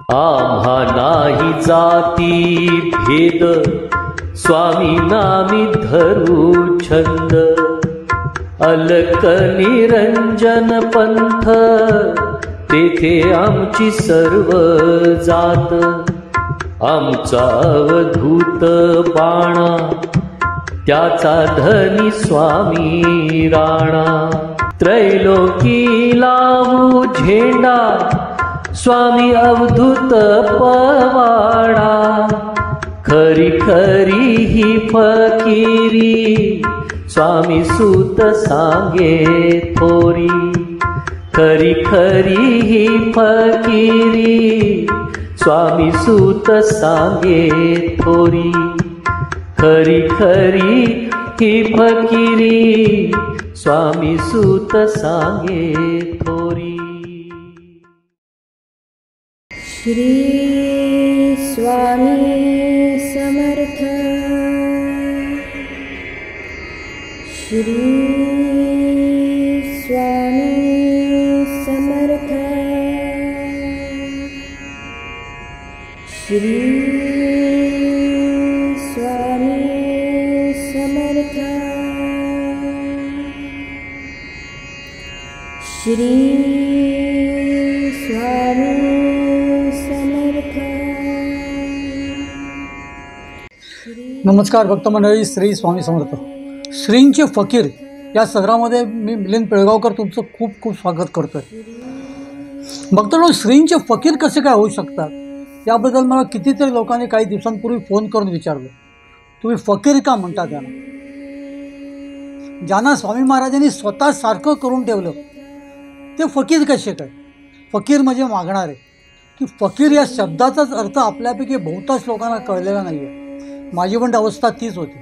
आम्हा नाही जाती भेद, स्वामी नामी धरू छंद. अलक निरंजन पंथ, तेथे आमची सर्व जात. आमचा अवधूत बाणा, त्याचा धनी स्वामी राणा. त्रैलोकी लावू झेंडा, स्वामी अवधूत पवाडा. खरी खरी ही फकीरी, स्वामी सूत सांगे थोरी. खरी खरी ही फकीरी, स्वामी सूत सांगे थोरी. खरी खरी ही फकीरी, स्वामी सूत सांगे थोरी. श्री स्वामी समर्थ. श्री स्वामी समर्थ. श्री स्वामी समर्थ. श्री स्वामी समर्थ. नमस्कार भक्त मंडळी, श्री स्वामी समर्थ. श्रींचे फकीर या सदरामध्ये मी मिलिंद पिळगावकर तुमचं खूप खूप स्वागत करतो आहे. भक्तांनो, श्रींचे फकीर कसे काय होऊ शकतात याबद्दल मला कितीतरी लोकांनी काही दिवसांपूर्वी फोन करून विचारलं. तुम्ही फकीर का म्हणता त्यांना? ज्यांना स्वामी महाराजांनी स्वतः सारखं करून ठेवलं ते फकीर कसे काय? फकीर म्हणजे मागणारे. की फकीर या शब्दाचाच अर्थ आपल्यापैकी बहुतांश लोकांना कळलेला नाही आहे. माझी पण अवस्था तीच होती.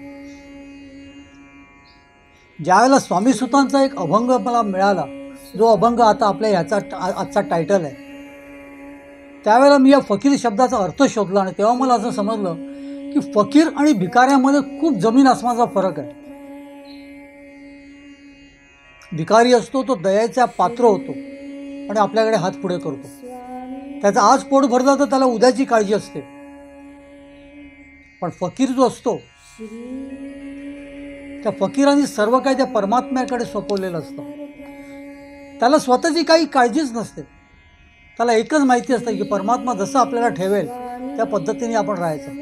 ज्यावेळेला स्वामी सुतांचा एक अभंग मला मिळाला, जो अभंग आता आपल्या ह्याचा आजचा टायटल आहे, त्यावेळेला मी या फकीर शब्दाचा अर्थ शोधला आणि तेव्हा मला असं समजलं की फकीर आणि भिकाऱ्यामध्ये खूप जमीन आसमानाचा फरक आहे. भिकारी असतो तो दयाचा पात्र होतो आणि आपल्याकडे हात पुढे करतो. त्याचं आज पोट भरलं तर त्याला उद्याची काळजी असते. पण फकीर जो असतो त्या फकीरांनी सर्व काही त्या परमात्म्याकडे सोपवलेलं असतं. त्याला स्वतःची काही काळजीच नसते. त्याला एकच माहिती असतं की परमात्मा जसं आपल्याला ठेवेल त्या पद्धतीने आपण राहायचं.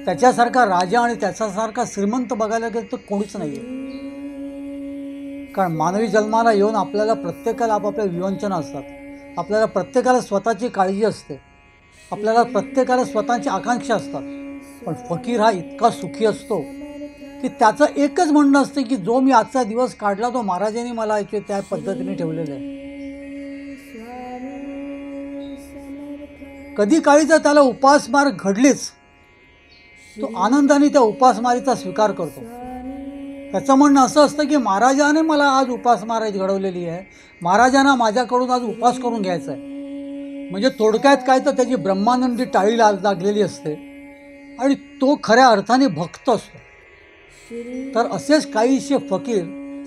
त्याच्यासारखा राजा आणि त्याच्यासारखा श्रीमंत बघायला गेलं तर कोणीच नाही आहे. कारण मानवी जन्माला येऊन आपल्याला प्रत्येकाला आपापल्या विवंचना असतात. आपल्याला प्रत्येकाला स्वतःची काळजी असते. आपल्याला प्रत्येकाला स्वतःची आकांक्षा असतात. पण फकीर हा इतका सुखी असतो की त्याचं एकच म्हणणं असतं की जो मी आजचा दिवस काढला तो महाराजांनी मला त्या पद्धतीने ठेवलेलं आहे. कधी काळी जर त्याला उपासमार घडलीच, तो आनंदाने त्या उपासमारीचा स्वीकार करतो. त्याचं म्हणणं असं असतं की महाराजाने मला आज उपासमार घडवलेली आहे, महाराजांना माझ्याकडून आज उपास करून घ्यायचा आहे. म्हणजे थोडक्यात काय तर त्याची ब्रह्मानंदी टाळी लागलेली असते आणि तो खऱ्या अर्थाने भक्त असतो. तर असेच काहीशे फकीर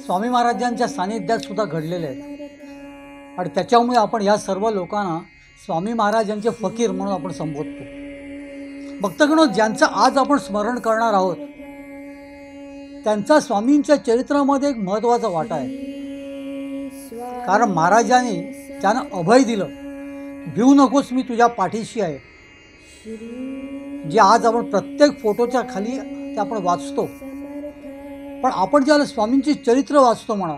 स्वामी महाराजांच्या सानिध्यात सुद्धा घडलेले आहेत आणि त्याच्यामुळे आपण या सर्व लोकांना स्वामी महाराजांचे फकीर म्हणून आपण संबोधतो. भक्तगणो, ज्यांचं आज आपण स्मरण करणार आहोत त्यांचा स्वामींच्या चरित्रामध्ये एक महत्त्वाचा वाटा आहे. कारण महाराजांनी त्यांना अभय दिलं, भिवू नकोस मी तुझ्या पाठीशी आहे, जे आज आपण प्रत्येक फोटोच्या खाली ते आपण वाचतो. पण आपण ज्याला स्वामींची चरित्र वाचतो म्हणा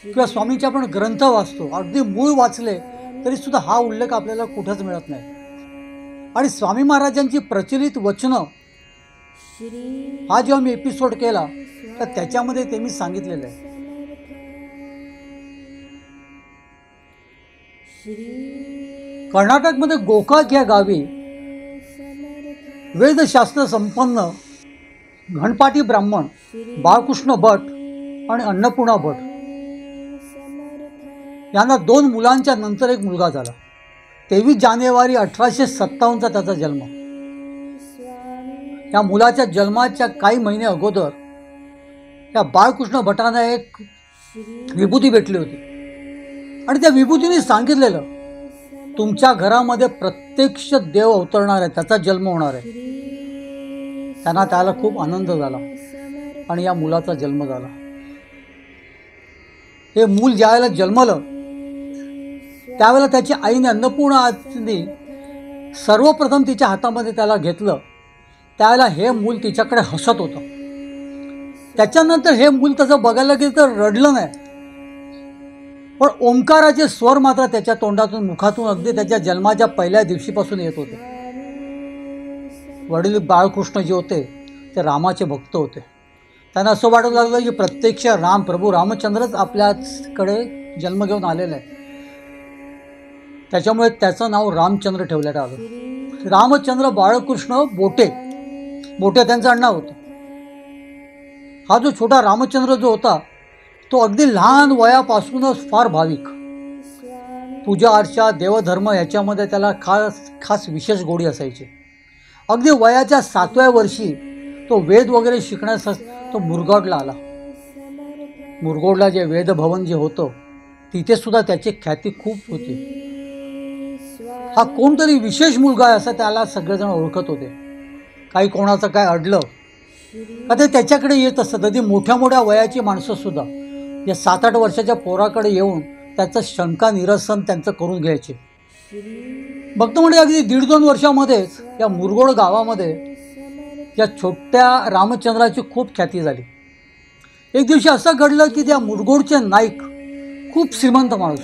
किंवा स्वामींचे आपण ग्रंथ वाचतो, अगदी मूळ वाचले तरी सुद्धा हा उल्लेख आपल्याला कुठंच मिळत नाही. आणि स्वामी महाराजांची प्रचलित वचनं हा जेव्हा मी एपिसोड केला तर त्याच्यामध्ये ते मी सांगितलेलं आहे. कर्नाटकमध्ये गोकाक या गावी वेदशास्त्र संपन्न घणपाटी ब्राह्मण बाळकृष्ण भट आणि अन्नपूर्णा भट यांना 2 मुलांच्या नंतर एक मुलगा झाला. 23 जानेवारी 1857चा त्याचा जन्म. या मुलाच्या जन्माच्या काही महिने अगोदर त्या बाळकृष्ण भटांना एक विभूती भेटली होती आणि त्या विभूतीने सांगितलेलं तुमच्या घरामध्ये प्रत्यक्ष देव अवतरणार आहे, त्याचा जन्म होणार आहे. त्यांना त्याला खूप आनंद झाला आणि या मुलाचा जन्म झाला. हे मूल ज्यावेळेला जन्मलं त्यावेळेला त्याची आईने अन्नपूर्णा आजीने सर्वप्रथम तिच्या हातामध्ये त्याला घेतलं. त्यावेळेला हे मूल तिच्याकडे हसत होतं. त्याच्यानंतर हे मूल तसं बघायला गेलं तर रडलं नाही, पण ओंकाराचे स्वर मात्र त्याच्या तोंडातून मुखातून अगदी त्याच्या जन्माच्या पहिल्या दिवशीपासून येत होते. वडील बाळकृष्ण जे होते ते रामाचे भक्त होते. त्यांना असं वाटू लागलं की प्रत्यक्ष राम प्रभू रामचंद्रच आपल्याकडे जन्म घेऊन आलेला आहे. त्याच्यामुळे त्याचं नाव रामचंद्र ठेवण्यात आलं. रामचंद्र बाळकृष्ण बोटे, बोटे त्यांचं आडनाव होतं. हा जो छोटा रामचंद्र जो होता तो अगदी लहान वयापासूनच फार भाविक. पूजा अर्चा देवधर्म याच्यामध्ये त्याला खास विशेष गोडी असायची. अगदी वयाच्या 7व्या वर्षी तो वेद वगैरे शिकण्यास तो मुरगोडला आला. मुरगोडला जे वेदभवन जे होतं तिथे सुद्धा त्याची ख्याती खूप होती. हा कोणतरी विशेष मुलगा आहे असं त्याला सगळेजण ओळखत होते. काही कोणाचं काय अडलं का ते त्याच्याकडे येत असतं. कधी मोठ्या मोठ्या वयाची माणसंसुद्धा या 7-8 वर्षाच्या पोराकडे येऊन त्याचं शंका निरसन त्यांचं करून घ्यायचे. बघतो म्हणजे अगदी 1.5-2 वर्षामध्येच या मुरगोड गावामध्ये या छोट्या रामचंद्राची खूप ख्याती झाली. एक दिवशी असं घडलं की त्या मुरगोडचे नाईक खूप श्रीमंत माणूस,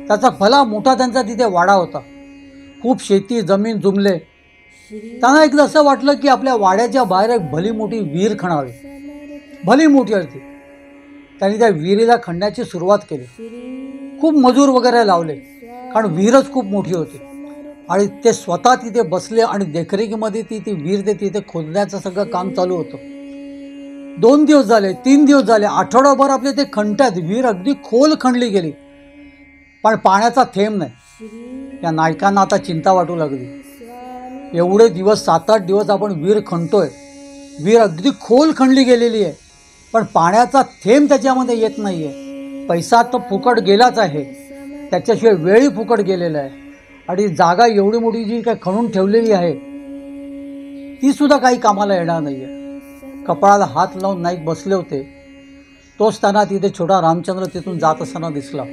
त्याचा भला मोठा त्यांचा तिथे वाडा होता. खूप शेती जमीन जुमले. त्यांना एकदा असं वाटलं की आपल्या वाड्याच्या बाहेर एक भली मोठी विहीर खणावी. भली मोठी होती. त्यांनी त्या विहिरीला खणण्याची सुरुवात केली. खूप मजूर वगैरे लावले कारण विहीरच खूप मोठी होती. आणि ते स्वतः तिथे बसले आणि देखरेखीमध्ये ती विहीर ते तिथे खोदण्याचं सगळं काम चालू होतं. 2 दिवस झाले, 3 दिवस झाले, आठवडाभर आपले ते खणतात. विहीर अगदी खोल खणली गेली पण पाण्याचा थेंब नाही. या नायकांना आता चिंता वाटू लागली. एवढे दिवस 7-8 दिवस आपण विहीर खणतोय, विहीर अगदी खोल खणली गेलेली आहे पण पाण्याचा थेंब त्याच्यामध्ये येत नाही आहे. पैसा तर फुकट गेलाच आहे, त्याच्याशिवाय वेळही फुकट गेलेला आहे. आणि जागा एवढी मोठी जी काय खणून ठेवलेली आहे ती सुद्धा काही कामाला येणार नाही आहे. कपाळाला हात लावून नाईक बसले होते. तोच त्यांना तिथे छोटा रामचंद्र तिथून जात असताना दिसला.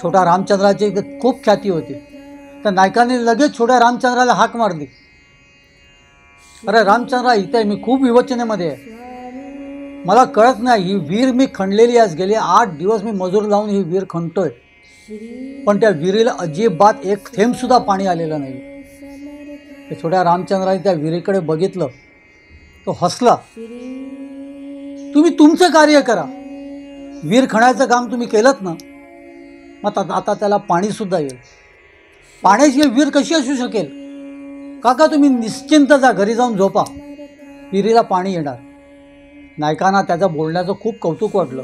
छोटा रामचंद्राची खूप ख्याती होती. तर नायकाने लगेच छोट्या रामचंद्राला हाक मारली. अरे रामचंद्रा, इथे मी खूप विवचनेमध्ये आहे. मला कळत नाही, ही विहीर मी खणलेली आज गेले 8 दिवस मी मजूर लावून ही विहीर खणतोय पण त्या विहिरीला अजिबात एक थेंब सुद्धा पाणी आलेलं नाही. ते छोट्या रामचंद्राने त्या विहिरीकडे बघितलं. तो हसला. तुम्ही तुमचं कार्य करा, विहीर खणायचं काम तुम्ही केलंत ना, मग आता त्याला पाणी सुद्धा येईल. पाण्याची विहीर कशी असू शकेल? काका तुम्ही निश्चिंत जा, घरी जाऊन झोपा, विहिरीला पाणी येणार. नायकांना त्याचं बोलण्याचं खूप कौतुक वाटलं.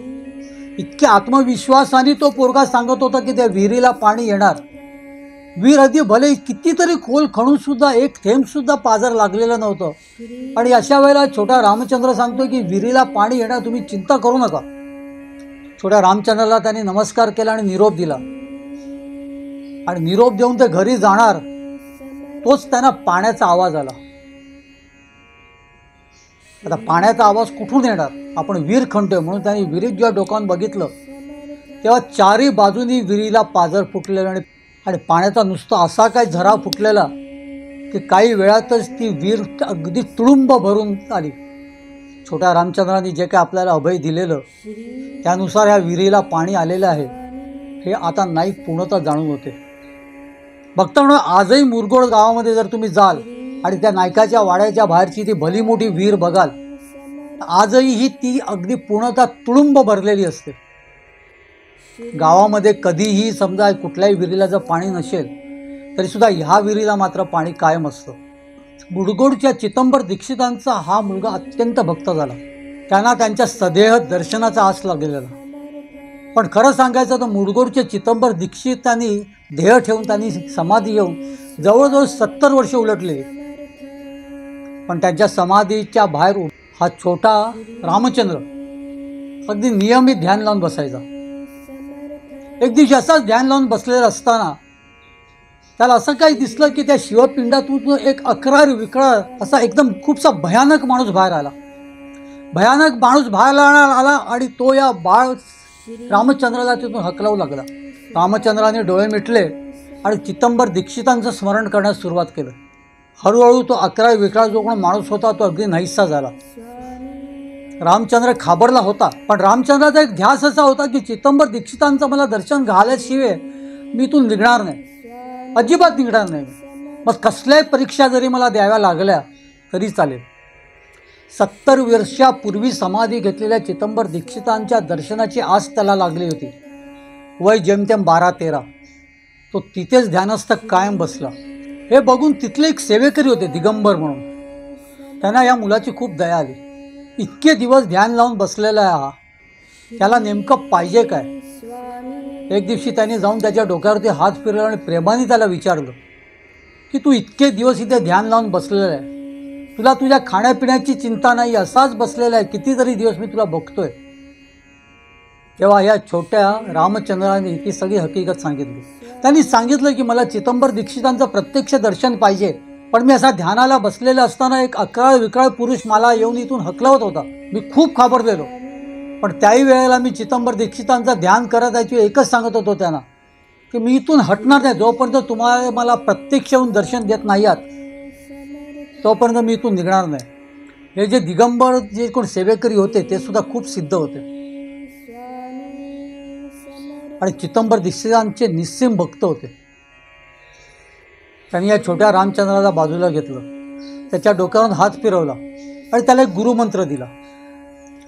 इतक्या आत्मविश्वासाने तो पोरगा सांगत होता की त्या विहिरीला पाणी येणार. विहीर अगदी भले कितीतरी खोल खणून सुद्धा एक थेंब सुद्धा पाझर लागलेलं नव्हतं. आणि अशा वेळेला छोटा रामचंद्र सांगतो की विहिरीला पाणी येणार, तुम्ही चिंता करू नका. छोट्या रामचंद्राला त्याने नमस्कार केला आणि निरोप दिला. आणि निरोप देऊन ते घरी जाणार तोच त्यांना पाण्याचा आवाज आला. आता पाण्याचा आवाज कुठून येणार? आपण विहीर खणतोय म्हणून त्यांनी विहिरीत जेव्हा डोकावून बघितलं तेव्हा 4ही बाजूनी विहिरीला पाझर फुटलेलं आणि पाण्याचा नुसता असा काय झरा फुटलेला की काही वेळातच ती विहीर अगदी तुडुंब भरून आली. छोट्या रामचंद्रांनी जे काय आपल्याला अभय दिलेलं त्यानुसार ह्या विहिरीला पाणी आलेलं आहे हे आता नाईक पूर्णतः जाणून होते. बघता आजही मुरगोड गावामध्ये जर तुम्ही जाल आणि त्या नायकाच्या वाड्याच्या बाहेरची ती भली मोठी विहीर बघाल, आजही ही ती अगदी पूर्णतः तुडुंब भरलेली असते. गावामध्ये कधीही समजा कुठल्याही विहिरीला जर पाणी नसेल तरी सुद्धा ह्या विहिरीला मात्र पाणी कायम असतं. मुरगोडच्या चिदंबर दीक्षितांचा हा मुलगा अत्यंत भक्त झाला. त्यांना त्यांच्या सदेह दर्शनाचा आस लागलेला. पण खरं सांगायचं तर मुरगोडचे चिदंबर दीक्षितांनी ध्येय ठेवून त्यांनी समाधी येऊन जवळजवळ 70 वर्ष उलटलेली. पण त्यांच्या समाधीच्या बाहेर हा छोटा रामचंद्र अगदी नियमित ध्यान लावून बसायचा. एक दिवशी असाच ध्यान लावून बसलेला असताना त्याला असं काही दिसलं की त्या शिवपिंडातून एक अकरार विकराळ असा एकदम खूपसा भयानक माणूस बाहेर आला. भयानक माणूस बाहेर आला आणि तो या बाळ रामचंद्राला तिथून हकलावू लागला. रामचंद्राने डोळे मिटले आणि चिदंबर दीक्षितांचं स्मरण करण्यास सुरुवात केलं. हळूहळू तो अकराळ विकराळ जो कोण माणूस होता तो अगदी नाहीसा झाला. रामचंद्र खाबरला होता, पण रामचंद्राचा एक ध्यास असा होता की चिदंबर दीक्षितांचं मला दर्शन घाल्याशिवाय मी इथून निघणार नाही, अजिबात निघणार नाही. मग कसल्याही परीक्षा जरी मला द्याव्या लागल्या तरी चालेल. 70 वर्षापूर्वी समाधी घेतलेल्या चिदंबर दीक्षितांच्या दर्शनाची आस त्याला लागली होती. वय जेमतेम 12-13. तो तिथेच ध्यानस्थ कायम बसला. हे बघून तिथले एक सेवेकरी होते दिगंबर म्हणून. त्यांना या मुलाची खूप दया आली. इतके दिवस ध्यान लावून बसलेला आहे हा, त्याला नेमकं पाहिजे काय. एक दिवशी त्याने जाऊन त्याच्या डोक्यावरती हात फिरवला आणि प्रेमाने त्याला विचारलं की तू इतके दिवस इथे ध्यान लावून बसलेला आहे, तुला तुझ्या खाण्यापिण्याची चिंता नाही, असाच बसलेला आहे, कितीतरी दिवस मी तुला बघतोय. तेव्हा या छोट्या रामचंद्राने ती सगळी हकीकत सांगितली. त्यांनी सांगितलं की मला चिदंबर दीक्षितांचं प्रत्यक्ष दर्शन पाहिजे, पण मी असा ध्यानाला बसलेला असताना एक अकराळ विकराळ पुरुष मला येऊन इथून हकलवत होता. मी खूप घाबरलेलो, पण त्याही वेळेला मी चिदंबर दीक्षितांचं ध्यान करत याची एकच सांगत होतो त्यांना की मी इथून हटणार नाही जोपर्यंत तुम्हाला मला प्रत्यक्ष येऊन दर्शन देत नाही आहात तोपर्यंत मी इथून निघणार नाही. हे जे दिगंबर जे कोण सेवेकरी होते ते सुद्धा खूप सिद्ध होते आणि चिदंबर दीक्षितांचे निस्सीम भक्त होते. त्यांनी या छोट्या रामचंद्राला बाजूला घेतलं, त्याच्या डोक्यावरून हात फिरवला आणि त्याला एक गुरुमंत्र दिला.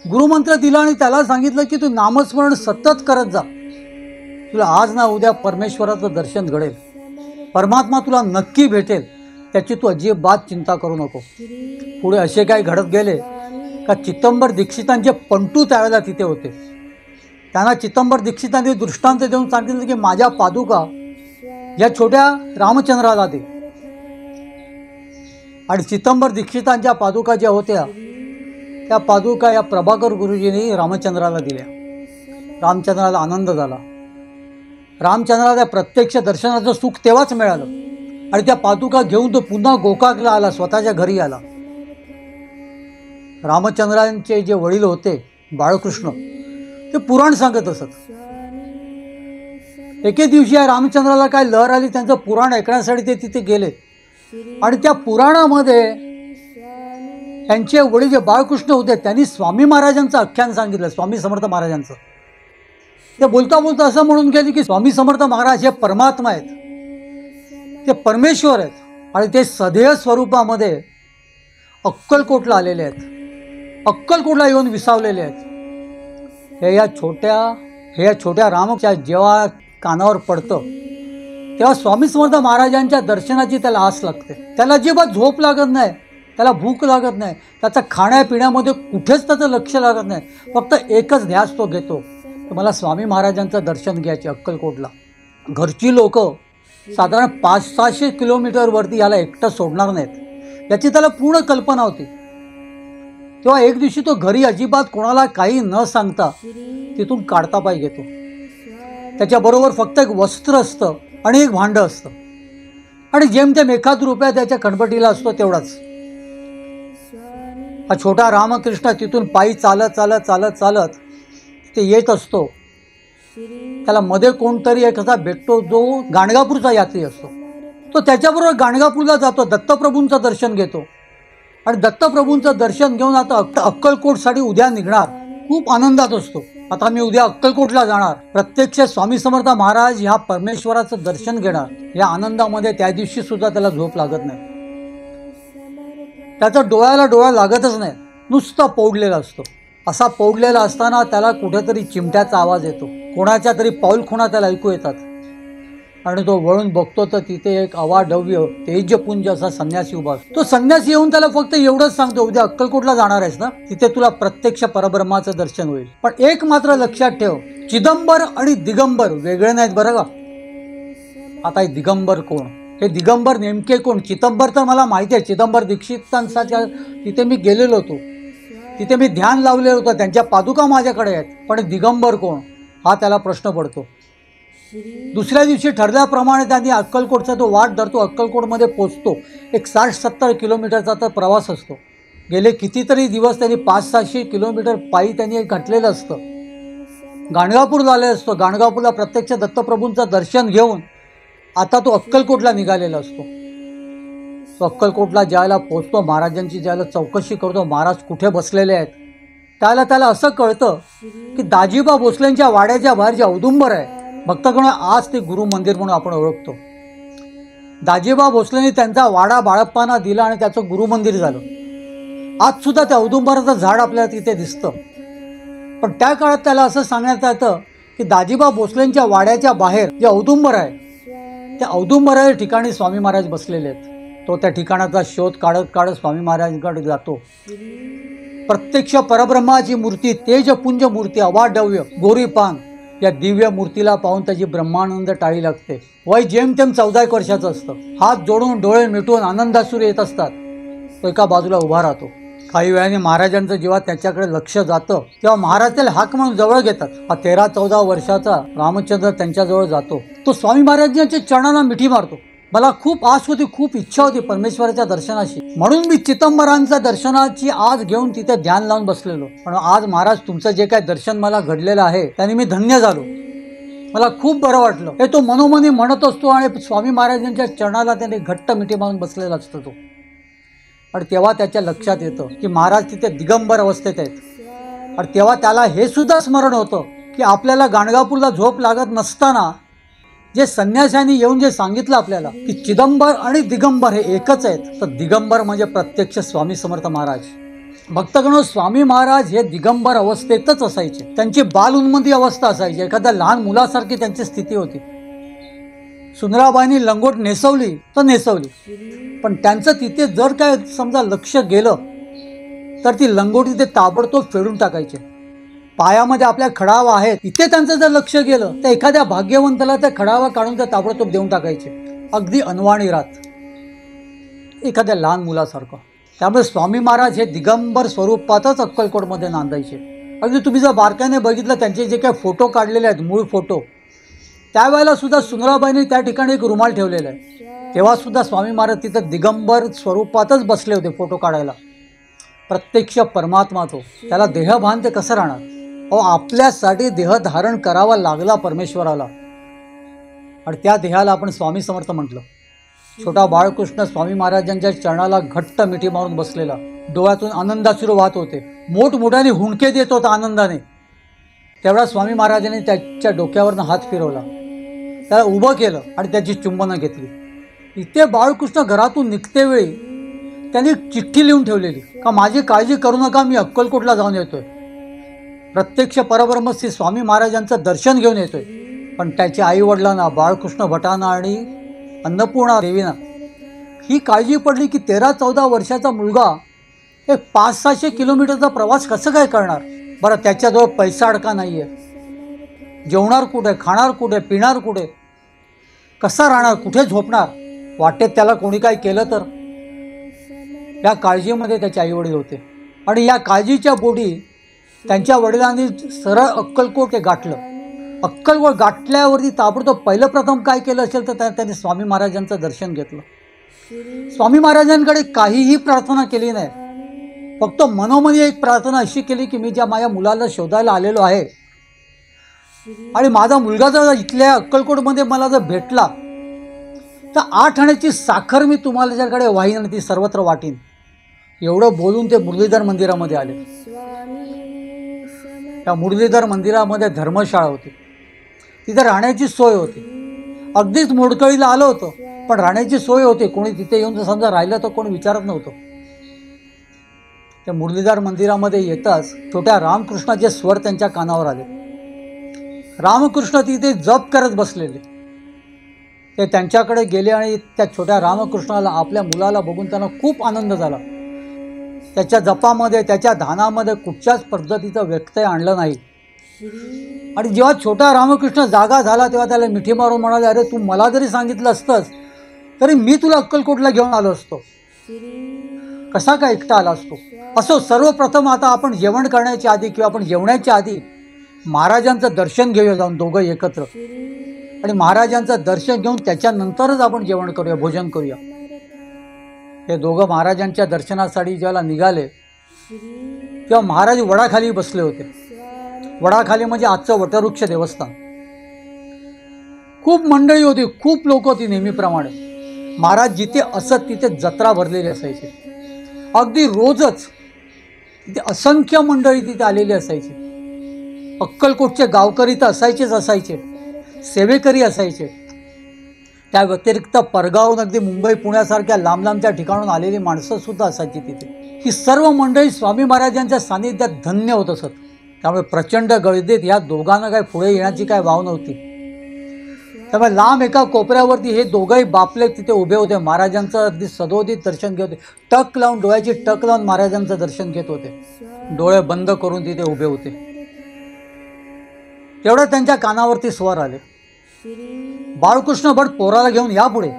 गुरुमंत्र दिला आणि त्याला सांगितलं की तू नामस्मरण सतत करत जा, तुला आज ना उद्या परमेश्वराचं दर्शन घडेल, परमात्मा तुला नक्की भेटेल, त्याची तू अजिबात चिंता करू नको. पुढे असे काय घडत गेले का चिदंबर दीक्षितांचे पंटू त्यावेळेला तिथे होते. त्यांना चिदंबर दीक्षितांनी दृष्टांत देऊन सांगितलं की माझ्या पादुका या छोट्या रामचंद्राला दे. आणि चिदंबर दीक्षितांच्या पादुका ज्या होत्या त्या पादुका या प्रभाकर गुरुजींनी रामचंद्राला दिल्या. रामचंद्राला आनंद झाला. रामचंद्राला प्रत्यक्ष दर्शनाचं सुख तेव्हाच मिळालं आणि त्या पादुका घेऊन तो पुन्हा गोकाकला आला, स्वतःच्या घरी आला. रामचंद्रांचे जे वडील होते बाळकृष्ण ते पुराण सांगत असत. एके दिवशी या रामचंद्राला काय लहर आली, त्यांचं पुराण ऐकण्यासाठी ते तिथे गेले आणि त्या पुराणामध्ये त्यांचे वडील जे बाळकृष्ण होते त्यांनी स्वामी महाराजांचं आख्यान सांगितलं, स्वामी समर्थ महाराजांचं. ते बोलता बोलता असं म्हणून गेले की स्वामी समर्थ महाराज हे परमात्मा आहेत, ते परमेश्वर आहेत आणि ते सदेह स्वरूपामध्ये अक्कलकोटला आलेले आहेत, अक्कलकोटला येऊन विसावलेले आहेत. हे या छोट्या रामच्या जेव्हा कानावर पडतं तेव्हा स्वामी समर्थ महाराजांच्या दर्शनाची त्याला आस लागते. त्याला अजिबात झोप लागत नाही, त्याला भूक लागत नाही, त्याचं खाण्यापिण्यामध्ये कुठेच त्याचं लक्ष लागत नाही. फक्त एकच ध्यास तो घेतो की मला स्वामी महाराजांचं दर्शन घ्यायचे अक्कलकोटला. घरची लोक साधारण 500-600 किलोमीटरवरती याला एकटं सोडणार नाहीत याची त्याला पूर्ण कल्पना होती. तेव्हा एक दिवशी तो घरी अजिबात कोणाला काही न सांगता तिथून काढता पाय घेतो. त्याच्याबरोबर फक्त एक वस्त्र असतं आणि एक भांडं असतं आणि जेमतेम 1 रुपया त्याच्या खणपटीला असतो तेवढाच. हा छोटा रामकृष्ण तिथून पायी चालत चालत चालत चालत ते येत असतो. त्याला मध्ये कोणतरी एखादा भेटतो जो गाणगापूरचा यात्री असतो. तो त्याच्याबरोबर गाणगापूरला जातो, दत्तप्रभूंचं दर्शन घेतो आणि दत्तप्रभूंचं दर्शन घेऊन आता अक्कलकोटसाठी उद्या निघणार. खूप आनंदात असतो. आता मी उद्या अक्कलकोटला जाणार, प्रत्यक्ष स्वामी समर्थ महाराज ह्या परमेश्वराचं दर्शन घेणार. या आनंदामध्ये त्या दिवशी सुद्धा त्याला झोप लागत नाही. त्याचा डोळ्याला डोळा लागतच नाही, नुसता पौडलेला असतो. असा पौडलेला असताना त्याला कुठेतरी चिमट्याचा आवाज येतो, कोणाच्या तरी पाऊलखुणा त्याला ऐकू येतात आणि तो वळून बघतो तर तिथे एक अवाढव्य तेजपुंज असा संन्यासी उभा असतो. तो संन्यासी येऊन त्याला फक्त एवढंच सांगतो, उद्या अक्कलकोटला जाणार आहेस ना, तिथे तुला प्रत्यक्ष परब्रह्माचं दर्शन होईल. पण एक मात्र लक्षात ठेव, चिदंबर आणि दिगंबर वेगळे नाहीत बरं का. आता हे दिगंबर कोण, हे दिगंबर नेमके कोण? चिदंबर तर मला माहिती आहे, चिदंबर दीक्षितांच्या तिथे मी गेलेलो होतो, तिथे मी ध्यान लावलेलं होतं, त्यांच्या पादुका माझ्याकडे आहेत. पण दिगंबर कोण हा त्याला प्रश्न पडतो. दुसऱ्या दिवशी ठरल्याप्रमाणे त्यांनी अक्कलकोटचा तो वाट धरतो, अक्कलकोटमध्ये पोचतो. एक 60-70 किलोमीटरचा तर प्रवास असतो. गेले कितीतरी दिवस त्यांनी 500-600 किलोमीटर पायी त्यांनी घातलेलं असतं. गाणगापूर झाले असतो. गाणगापूरला प्रत्यक्ष दत्तप्रभूंचं दर्शन घेऊन आता तो अक्कलकोटला निघालेला असतो. तो अक्कलकोटला ज्याला पोचतो, महाराजांची ज्याला चौकशी करतो, महाराज कुठे बसलेले आहेत, त्याला असं कळतं की दाजीबा भोसलेंच्या वाड्याच्या बाहेर जे औदुंबर आहे, भक्तगण आज ते गुरु मंदिर म्हणून आपण ओळखतो. दाजीबा भोसलेंनी त्यांचा वाडा बाळप्पांना दिला आणि त्याचं गुरु मंदिर झालं. आज सुद्धा त्या औदुंबराचं झाड आपल्याला तिथे दिसतं. पण त्या काळात त्याला असं सांगण्यात येतं की दाजीबा भोसलेंच्या वाड्याच्या बाहेर जे औदुंबर आहे, त्या औदुंबरा ठिकाणी स्वामी महाराज बसलेले आहेत. तो त्या ठिकाणाचा शोध काढत काढत स्वामी महाराजांकडे जातो. प्रत्यक्ष परब्रह्माची मूर्ती, तेजपुंज मूर्ती, अवाढव्य गोरी पान, या दिव्य मूर्तीला पाहून त्याची ब्रह्मानंद टाळी लागते. वय जेमतेम 14 वर्षाचं असतं. हात जोडून डोळे मिटून आनंदासुरे येत असतात. तो एका बाजूला उभा राहतो. काही वेळाने महाराजांचं जेव्हा त्याच्याकडे लक्ष जातं तेव्हा महाराज त्याला हाक म्हणून जवळ घेतात. हा 13-14 वर्षाचा रामचंद्र त्यांच्याजवळ जातो. तो स्वामी महाराजांच्या चरणाला मिठी मारतो. मला खूप आस होती, खूप इच्छा होती परमेश्वराच्या दर्शनाची, म्हणून मी चिदंबरांच्या दर्शनाची आज घेऊन तिथे ध्यान लावून बसलेलो. पण आज महाराज तुमचं जे काय दर्शन मला घडलेलं आहे त्याने मी धन्य झालो. मला खूप बरं वाटलं. हे तो मनोमनी म्हणत असतो आणि स्वामी महाराजांच्या चरणाला त्याने घट्ट मिठी मारून बसलेला असतो तो. आणि तेव्हा त्याच्या लक्षात येतं की महाराज तिथे दिगंबर अवस्थेत आहेत. आणि तेव्हा त्याला हे सुद्धा स्मरण होतं की आपल्याला गाणगापूरला झोप लागत नसताना जे संन्याशांनी येऊन जे सांगितलं आपल्याला की चिदंबर आणि दिगंबर हे एकच आहेत, तर दिगंबर म्हणजे प्रत्यक्ष स्वामी समर्थ महाराज. भक्तगण, स्वामी महाराज हे दिगंबर अवस्थेतच असायचे. त्यांची बाल उन्मत्ती अवस्था असायची. एखाद्या लहान मुलासारखी त्यांची स्थिती होती. सुंदराबाईंनी लंगोट नेसवली तर नेसवली, पण त्यांचं तिथे जर काय समजा लक्ष गेलं तर ती लंगोट तिथे ताबडतोब फेडून टाकायचे. पायामध्ये आपल्या खडावा आहे, इथे त्यांचं जर लक्ष गेलं तर एखाद्या भाग्यवंताला त्या खडावा काढून त्या ताबडतोब देऊन टाकायचे. अगदी अनवाणी राहत, एखाद्या लहान मुलासारखं. त्यामुळे स्वामी महाराज हे दिगंबर स्वरूपातच अक्कलकोटमध्ये नांदायचे. अगदी तुम्ही जर बारकाईने बघितलं त्यांचे जे काही फोटो काढलेले आहेत, मूळ फोटो, त्यावेळेला सुद्धा सुंदराबाईंनी त्या ठिकाणी एक रुमाल ठेवलेला आहे. तेव्हा सुद्धा स्वामी महाराज तिथं दिगंबर स्वरूपातच बसले होते फोटो काढायला. प्रत्यक्ष परमात्मा तो, त्याला देहभान ते कसं राहणार. आपल्यासाठी देह धारण करावा लागला परमेश्वराला, आणि त्या देहाला आपण स्वामी समर्थ म्हटलं. छोटा बाळकृष्ण स्वामी महाराजांच्या चरणाला घट्ट मिठी मारून बसलेला, डोळ्यातून आनंदाश्रू वाहत होते, मोठमोठ्याने हुंडके देत होता आनंदाने. तेवढा स्वामी महाराजांनी त्याच्या डोक्यावरनं हात फिरवला, त्याला उभं केलं आणि त्याची चुंबनं घेतली. इथे बाळकृष्ण घरातून निघते वेळी त्यांनी चिठ्ठी लिहून ठेवलेली का माझी काळजी करू नका, मी अक्कलकोटला जाऊन येतोय, प्रत्यक्ष परब्रह्म श्री स्वामी महाराजांचं दर्शन घेऊन येतोय. पण त्याच्या आईवडिलांना, बाळकृष्ण भटांना आणि अन्नपूर्णा देवींना ही काळजी पडली की 13-14 वर्षाचा मुलगा एक 500-600 किलोमीटरचा प्रवास कसं काय करणार. बरं, त्याच्याजवळ पैसा अडका नाही आहे, जेवणार कुठे, खाणार कुठे, पिणार कुठे, कसा राहणार, कुठे झोपणार, वाटेत त्याला कोणी काय केलं तर. या काळजीमध्ये त्याचे आईवडील होते. आणि या काळजीच्या पोटी त्यांच्या वडिलांनी सरळ अक्कलकोट ते गाठलं. अक्कलकोट गाठल्यावरती ताबडतोब पहिलं प्रथम काय केलं असेल तर त्यांनी स्वामी महाराजांचं दर्शन घेतलं. स्वामी महाराजांकडे काहीही प्रार्थना केली नाही, फक्त मनोमनी एक प्रार्थना अशी केली की मी ज्या माझ्या मुलाला शोधायला आलेलो आहे आणि माझा मुलगा जर इथल्या अक्कलकोटमध्ये मला जर भेटला तर 8 आण्याची साखर मी तुम्हाला ज्याकडे वाहीन आणि ती सर्वत्र वाटीन. एवढं बोलून ते मुरलीधर मंदिरामध्ये आले. त्या मुरलीधर मंदिरामध्ये धर्मशाळा होती, तिथे राहण्याची सोय होती. अगदीच मोडकळीला आलं होतं, पण राहण्याची सोय होती. कोणी तिथे येऊन जर समजा राहिलं तर कोणी विचारत नव्हतं. त्या मुरलीधर मंदिरामध्ये येताच छोट्या रामकृष्णाचे स्वर त्यांच्या कानावर आले. रामकृष्ण तिथे जप करत बसलेले. ते त्यांच्याकडे गेले आणि त्या छोट्या रामकृष्णाला, आपल्या मुलाला बघून त्यांना खूप आनंद झाला. त्याच्या जपामध्ये, त्याच्या ध्यानामध्ये कुठच्याच पद्धतीचं व्यत्यय आणलं नाही. आणि जेव्हा छोटा रामकृष्ण जागा झाला तेव्हा त्याला मिठी मारून म्हणाले, अरे तू मला जरी सांगितलं असतंस तरी मी तुला अक्कलकोटला घेऊन आलो असतो, कसा काय एकटा आला असतो. असो, सर्वप्रथम आता आपण जेवण करण्याच्या आधी किंवा आपण जेवण्याच्या आधी महाराजांचं दर्शन घेऊया जाऊन दोघं एकत्र. आणि महाराजांचं दर्शन घेऊन त्याच्यानंतरच आपण जेवण करूया, भोजन करूया. हे दोघं महाराजांच्या दर्शनासाठी ज्याला निघाले तेव्हा महाराज वडाखाली बसले होते. वडाखाली म्हणजे आजचं वटवृक्ष देवस्थान. खूप मंडळी होती, खूप लोक होती. नेहमीप्रमाणे महाराज जिथे असत तिथे जत्रा भरलेली असायची. अगदी रोजच तिथे असंख्य मंडळी तिथे आलेली असायची. अक्कलकोटचे गावकरी तर असायचे, सेवेकरी असायचे. त्या व्यतिरिक्त परगावून अगदी मुंबई पुण्यासारख्या लांब लांबच्या ठिकाणून आलेली माणसं सुद्धा असायची तिथे. ही सर्व मंडळी स्वामी महाराजांच्या सानिध्यात धन्य होत असत. त्यामुळे प्रचंड गर्दीत ह्या दोघांना काय पुढे येण्याची काय वाव नव्हती. त्यामुळे लांब एका कोपऱ्यावरती हे दोघंही बापले तिथे उभे होते. महाराजांचं अगदी सदोदित दर्शन घेत होते. टक लावून, डोळ्याची टक लावून महाराजांचं दर्शन घेत होते. डोळे बंद करून तिथे उभे होते. तेवढं त्यांच्या कानावरती स्वर आले, बाळकृष्ण भट पोराला घेऊन या पुढे.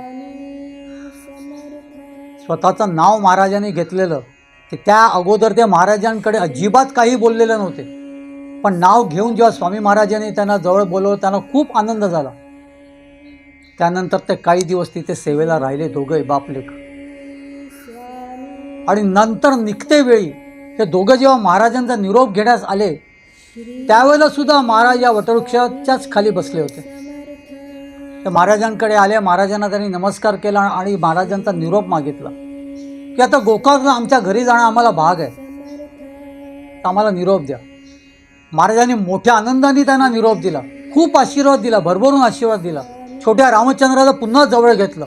स्वतःचं नाव महाराजांनी घेतलेलं, की त्या अगोदर ते महाराजांकडे अजिबात काही बोललेलं नव्हते. पण नाव घेऊन जेव्हा स्वामी महाराजांनी त्यांना जवळ बोलवलं त्यांना खूप आनंद झाला. त्यानंतर ते काही दिवस तिथे सेवेला राहिले दोघंही बापलेक. आणि नंतर निघते वेळी हे दोघं जेव्हा महाराजांचा निरोप घेण्यास आले त्यावेळेला सुद्धा महाराज या वटवृक्षाच्याच खाली बसले होते. ते महाराजांकडे आले. महाराजांना त्यांनी नमस्कार केला आणि महाराजांचा निरोप मागितला की आता गोकाकला आमच्या घरी जाणं आम्हाला भाग आहे, तर आम्हाला निरोप द्या. महाराजांनी मोठ्या आनंदाने त्यांना निरोप दिला, खूप आशीर्वाद दिला, भरभरून आशीर्वाद दिला. छोट्या रामचंद्राला पुन्हा जवळ घेतलं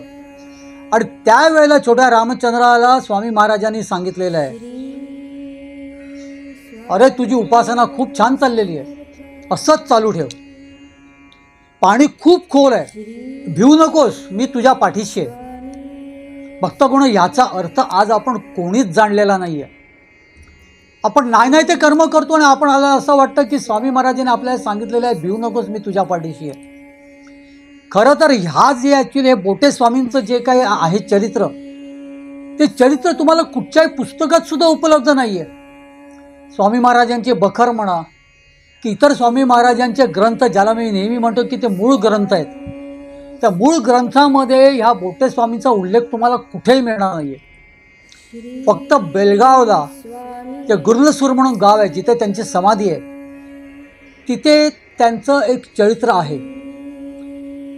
आणि त्यावेळेला छोट्या रामचंद्राला स्वामी महाराजांनी सांगितलेलं आहे, अरे तुझी उपासना खूप छान चाललेली आहे, असंच चालू ठेव. पाणी खूप खोल आहे, भिवू नकोस, मी तुझ्या पाठीशी आहे. भक्तगण, याचा अर्थ आज आपण कोणीच जाणलेला नाही आहे. आपण नाही ते कर्म करतो आणि आपणाला असं वाटतं की स्वामी महाराजांनी आपल्याला सांगितलेलं आहे भिवू नकोस, मी तुझ्या पाठीशी आहे. खरं तर ह्या जे ॲक्च्युली हे बोटे स्वामींचं जे काही आहे चरित्र, ते चरित्र तुम्हाला कुठच्याही पुस्तकात सुद्धा उपलब्ध नाही आहे. स्वामी महाराजांचे बखर म्हणा की इतर स्वामी महाराजांचे ग्रंथ, ज्याला मी नेहमी म्हणतो की ते मूळ ग्रंथ आहेत, त्या मूळ ग्रंथामध्ये ह्या बोटे स्वामींचा उल्लेख तुम्हाला कुठेही मिळणार नाही आहे. फक्त बेलगावला ते गुर्लसूर म्हणून गाव आहे जिथे त्यांची समाधी आहे, तिथे त्यांचं एक चरित्र आहे.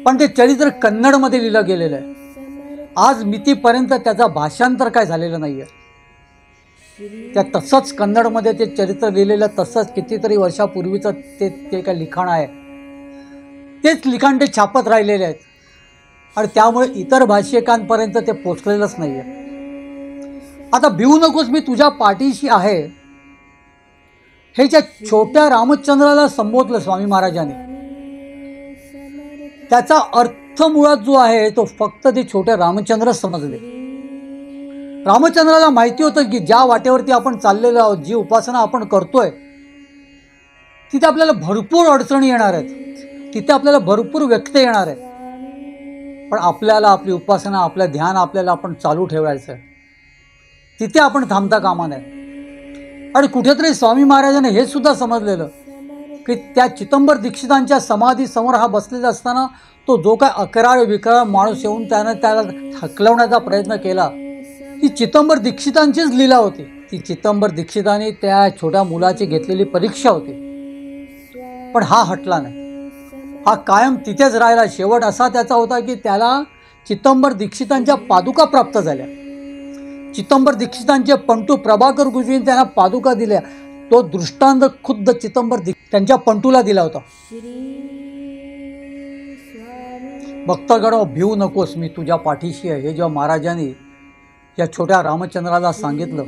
पण ते चरित्र कन्नडमध्ये लिहिलं गेलेलं आहे. आज मितीपर्यंत त्याचा भाषांतर काय झालेलं नाही आहे. त्या तसंच कन्नडमध्ये ते चरित्र लिहिलेलं, तसंच कितीतरी वर्षापूर्वीचं ते काय लिखाण आहे, तेच लिखाण ते छापत राहिलेले आहेत. आणि त्यामुळे इतर भाषिकांपर्यंत ते पोचलेलंच नाही आहे. आता भिवू नकोस, मी तुझ्या पाठीशी आहे, हे ज्या छोट्या रामचंद्राला संबोधलं स्वामी महाराजांनी, त्याचा अर्थ मुळात जो आहे तो फक्त ते छोटे रामचंद्रच समजले. रामचंद्राला माहिती होतं की ज्या वाटेवरती आपण चाललेलो आहोत, जी उपासना आपण करतोय, तिथे आपल्याला भरपूर अडचणी येणार आहेत, तिथे आपल्याला भरपूर व्यत्यय येणार आहेत. पण आपल्याला आपली उपासना, आपलं ध्यान आपल्याला आपण चालू ठेवायचं आहे. तिथे आपण थांबता कामा नये. आणि कुठेतरी स्वामी महाराजांनी हे सुद्धा समजलेलं की त्या चिदंबर दीक्षितांच्या समाधीसमोर हा बसलेला असताना तो जो काय अकराळ विकराळ माणूस येऊन त्याला हकलवण्याचा प्रयत्न केला, ती चिदंबर दीक्षितांचीच लीला होती. ती चिदंबर दीक्षितांनी त्या छोट्या मुलाची घेतलेली परीक्षा होती. पण हा हटला नाही, हा कायम तिथेच राहिला. शेवट असा त्याचा होता की त्याला चिदंबर दीक्षितांच्या पादुका प्राप्त झाल्या. चिदंबर दीक्षितांचे पंटू प्रभाकर गुरुजींनी त्यांना पादुका दिल्या. तो दृष्टांत खुद्द चिदंबर त्यांच्या पंटूला दिला होता. भक्तगण, भिवू नकोस, मी तुझ्या पाठीशी आहे, हे जेव्हा महाराजांनी या छोट्या रामचंद्राला सांगितलं,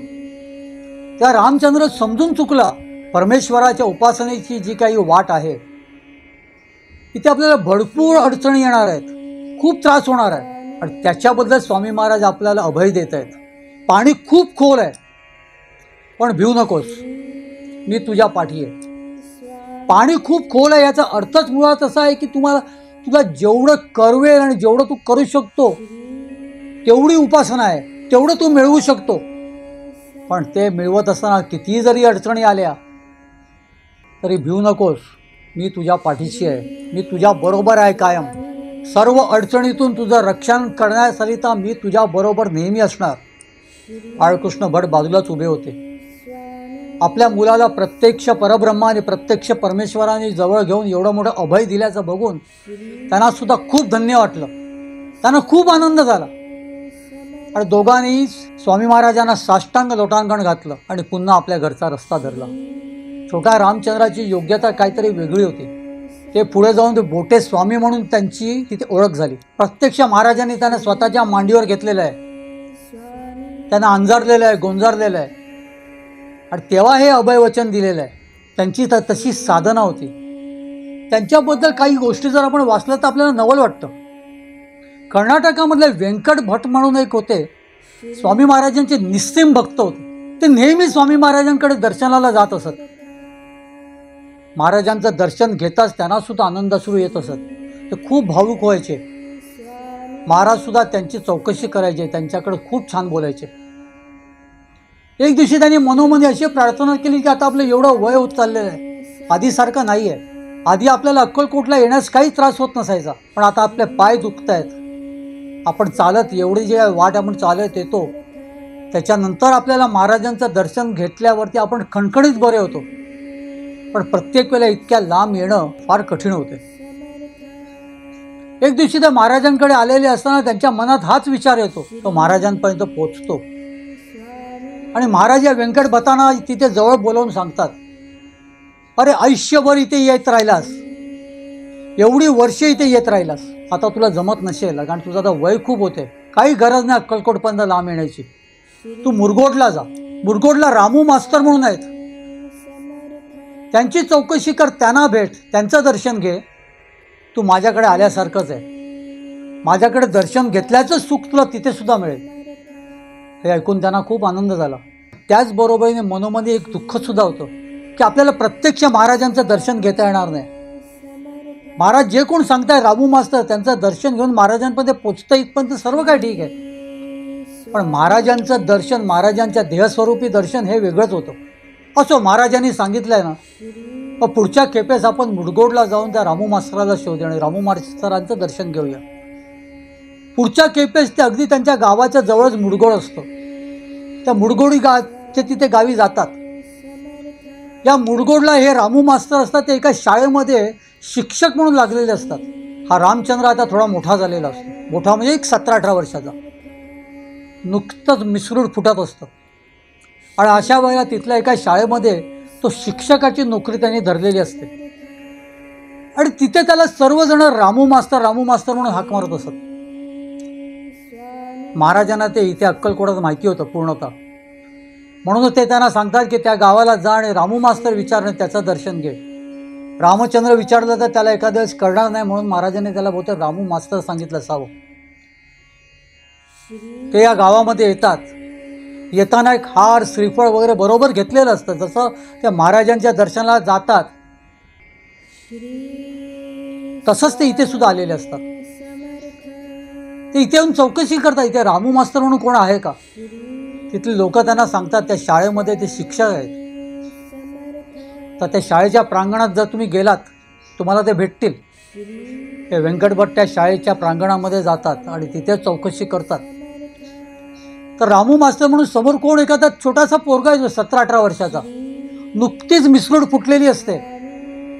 त्या रामचंद्र समजून चुकला. परमेश्वराच्या उपासनेची जी काही वाट आहे तिथे आपल्याला भरपूर अडचणी येणार आहेत, खूप त्रास होणार आहे. आणि त्याच्याबद्दल स्वामी महाराज आपल्याला अभय देत आहेत. पाणी खूप खोल आहे, पण भिवू नकोस, मी तुझ्या पाठी आहे. पाणी खूप खोल आहे याचा अर्थच मुळात असा आहे की तुला जेवढं करवेल आणि जेवढं तू करू शकतो तेवढी उपासना आहे, तेवढं तू मिळवू शकतो. पण ते मिळवत असताना कितीही जरी अडचणी आल्या तरी भिवू नकोस, मी तुझ्या पाठीशी आहे, मी तुझ्या बरोबर आहे कायम. सर्व अडचणीतून तुझं रक्षण करण्याकरिता मी तुझ्या बरोबर नेहमी असणार. बाळकृष्ण भट बाजूलाच उभे होते. आपल्या मुलाला प्रत्यक्ष परब्रह्मा आणि प्रत्यक्ष परमेश्वराने जवळ घेऊन एवढं मोठं अभय दिल्याचं बघून त्यांना सुद्धा खूप धन्य वाटलं. त्यांना खूप आनंद झाला आणि दोघांनी स्वामी महाराजांना साष्टांग लोटांगण घातलं आणि पुन्हा आपल्या घरचा रस्ता धरला. छोट्या रामचंद्राची योग्यता काहीतरी वेगळी होती. ते पुढे जाऊन ते बोटे स्वामी म्हणून त्यांची तिथे ओळख झाली. प्रत्यक्ष महाराजांनी त्यांना स्वतःच्या मांडीवर घेतलेलं आहे, त्यांना अंजारलेलं आहे, गोंजारलेलं आहे आणि तेव्हा हे अभयवचन दिलेलं आहे. त्यांची तशी साधना होती. त्यांच्याबद्दल काही गोष्टी जर आपण वाचलं तर आपल्याला नवल वाटतं. कर्नाटकामधले व्यंकट भट म्हणून एक होते, स्वामी महाराजांचे निस्सीम भक्त होते. ते नेहमी स्वामी महाराजांकडे दर्शनाला जात असत. महाराजांचं दर्शन घेताच त्यांना सुद्धा आनंदाश्रू येत असत. ते खूप भावुक व्हायचे. महाराज सुद्धा त्यांची चौकशी करायचे, त्यांच्याकडे खूप छान बोलायचे. एक दिवशी त्यांनी मनोमनी अशी प्रार्थना केली की आता आपलं एवढं वय होत चाललेलं आहे, आधीसारखं नाही आहे. आधी आपल्याला अक्कलकोटला येण्यास काही त्रास होत नसायचा, पण आता आपले पाय दुखत आहेत. आपण चालत एवढी जे वाट आपण चालत येतो त्याच्यानंतर आपल्याला महाराजांचं दर्शन घेतल्यावरती आपण खणखणीत बरे होतो, पण प्रत्येक वेळेला इतक्या लांब येणं फार कठीण होते. एक दिवशी ते महाराजांकडे आलेले असताना त्यांच्या मनात हाच विचार येतो. तो महाराजांपर्यंत पोचतो आणि महाराज या व्यंकट भटांना तिथे जवळ बोलावून सांगतात, अरे आयुष्यभर इथे येत राहिलास, एवढी वर्षे इथे येत राहिलास, आता तुला जमत नसेल कारण तुझं आता वय खूप होते. काही गरज नाही अक्कलकोटपर्यंत लांब येण्याची. तू मुरगोडला जा. मुरगोडला रामू मास्तर म्हणून आहेत, त्यांची चौकशी कर, त्यांना भेट, त्यांचं दर्शन घे. तू माझ्याकडे आल्यासारखंच आहे. माझ्याकडे दर्शन घेतल्याचं सुख तुला तिथे सुद्धा मिळेल. हे ऐकून त्यांना खूप आनंद झाला. त्याचबरोबरीने मनोमध्ये एक दुःख सुद्धा होतं की आपल्याला प्रत्यक्ष महाराजांचं दर्शन घेता येणार नाही. महाराज जे कोण सांगताय रामू मास्तर त्यांचं दर्शन घेऊन महाराजांपर्यंत पोचतं इथपर्यंत सर्व काय ठीक आहे, पण महाराजांचं दर्शन, महाराजांच्या देहस्वरूपी दर्शन हे वेगळंच होतं. असो, महाराजांनी सांगितलंय ना, पण पुढच्या खेपेस आपण मुडगोडला जाऊन त्या रामू मास्तराला शोधू आणि रामू मास्तरांचं दर्शन घेऊया. पुढच्या खेपेस ते अगदी त्यांच्या गावाच्या जवळच मुडगोड असतं. त्या मुडगोडी ते तिथे गावी जातात. या मुडगोडला हे रामू मास्तर असतात. ते एका शाळेमध्ये शिक्षक म्हणून लागलेले असतात. हा रामचंद्र आता थोडा मोठा झालेला असतो. मोठा म्हणजे एक 17-18 वर्षाचा. नुकतंच मिसरूड फुटत असतं आणि अशा वेळेला तिथल्या एका शाळेमध्ये तो शिक्षकाची नोकरी त्यांनी धरलेली असते आणि तिथे त्याला सर्वजण रामू मास्तर म्हणून हाक मारत असत. महाराजांना ते इथे अक्कलकोटात माहिती होतं पूर्णतः, म्हणून ते त्यांना सांगतात की त्या गावाला जा आणि रामू मास्तर विचारणे, त्याचं दर्शन घे. रामचंद्र विचारलं तर त्याला एखाद्या वेळेस कळणार नाही, म्हणून महाराजांनी त्याला बहुतेक रामू मास्तर सांगितलं असावं. ते या गावामध्ये येतात. येताना एक हार, श्रीफळ वगैरे बरोबर घेतलेलं असतं. जसं त्या महाराजांच्या दर्शनाला जातात तसंच ते इथे सुद्धा आलेले असतात. ते इथे येऊन चौकशी करतात, इथे रामू मास्तर म्हणून कोण आहे का. तिथले लोक त्यांना सांगतात त्या शाळेमध्ये ते शिक्षक आहेत. तर त्या शाळेच्या प्रांगणात जर तुम्ही गेलात तुम्हाला ते भेटतील. हे व्यंकट भट त्या शाळेच्या प्रांगणामध्ये जातात आणि तिथे चौकशी करतात. तर रामू मास्तर म्हणून समोर कोण, एखादा छोटासा पोरगा आहे 17-18 वर्षाचा, नुकतीच मिसरूड फुटलेली असते.